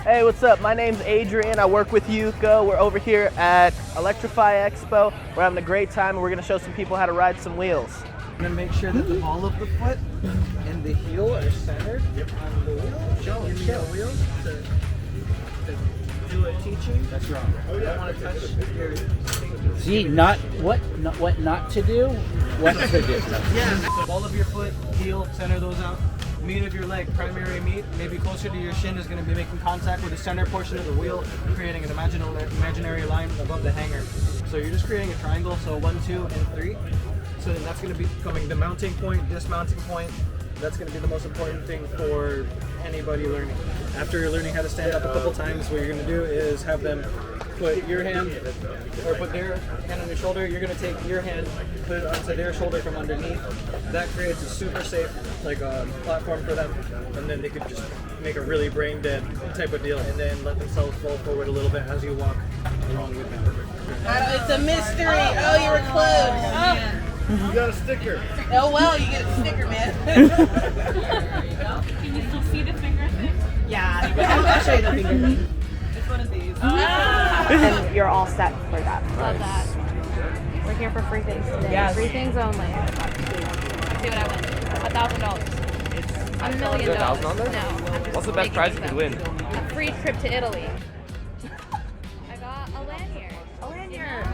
Hey, what's up? My name's Adrian. I work with EUCO. We're over here at Electrify Expo. We're having a great time and we're going to show some people how to ride some wheels. I'm going to make sure that the ball of the foot and the heel are centered on the wheel. Show the wheel to do a teaching. That's wrong. I don't want to touch your fingers. See, what not to do, what to do. Yeah, so ball of your foot, heel, center those out. Meat of your leg, primary meat, maybe closer to your shin, is going to be making contact with the center portion of the wheel, creating an imaginary line above the hanger. So you're just creating a triangle, so 1, 2, and 3. So then that's going to be becoming the mounting point, dismounting point. That's going to be the most important thing for anybody learning. After you're learning how to stand up a couple times, what you're going to do is have them put your hand, or put their hand on your shoulder. You're going to take your hand, put it onto their shoulder from underneath. That creates a super safe platform for them, and then they could just make a really brain dead type of deal, and then let themselves fall forward a little bit as you walk along with them. It's a mystery. Oh, you were close. Oh. You got a sticker. Oh well, you get a sticker, man. Can you still see the finger thing? Yeah, I'll show you the finger. It's one of these. And you're all set for that. Love that. We're here for free things today. Yes. Free things only. See what I win. $1,000. $1 million. $1,000? No. What's the best prize you could win? A free trip to Italy. I got a lanyard. A lanyard.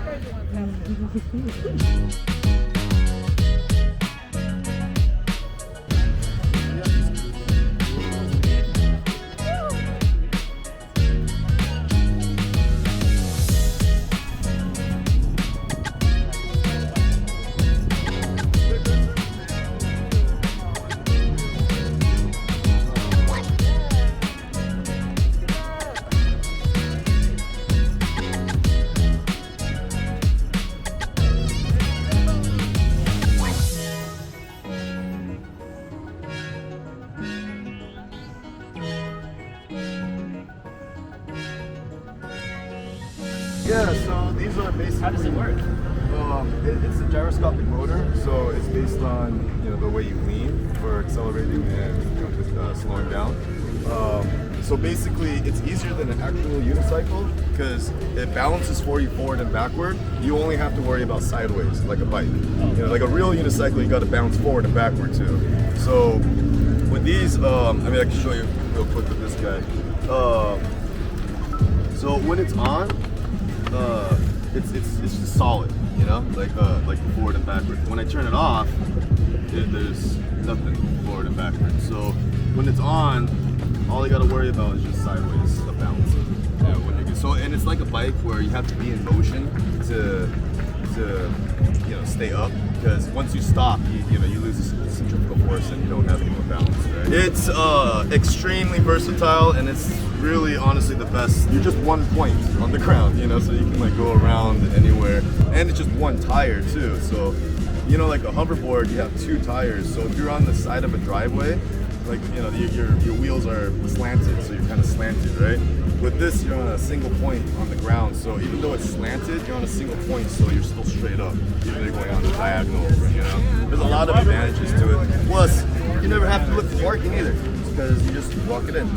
Yeah, so these are basically. How does it work? It's a gyroscopic motor, so it's based on the way you lean for accelerating and slowing down. So basically, it's easier than an actual unicycle because it balances for you forward and backward. You only have to worry about sideways, like a bike. Like a real unicycle, you got to bounce forward and backward too. So with these, I can show you real quick with this guy. So when it's on, it's just solid, like forward and backward. When I turn it off, there's nothing forward and backward. So when it's on, all you gotta worry about is just sideways, the balancing. And it's like a bike where you have to be in motion to stay up, because once you stop, you lose the centrifugal force and you don't have any more balance. Right? It's extremely versatile, and it's really honestly the best. You're just one point on the ground, so you can go around anywhere, and it's just one tire too. So like a hoverboard, you have 2 tires. So if you're on the side of a driveway, your wheels are slanted, so you're kind of slanted, right? With this, you're on a single point on the ground, so even though it's slanted, you're on a single point, so you're still straight up, even though you're going on the diagonal, There's a lot of advantages to it. Plus, you never have to look for parking either, because you just walk it in.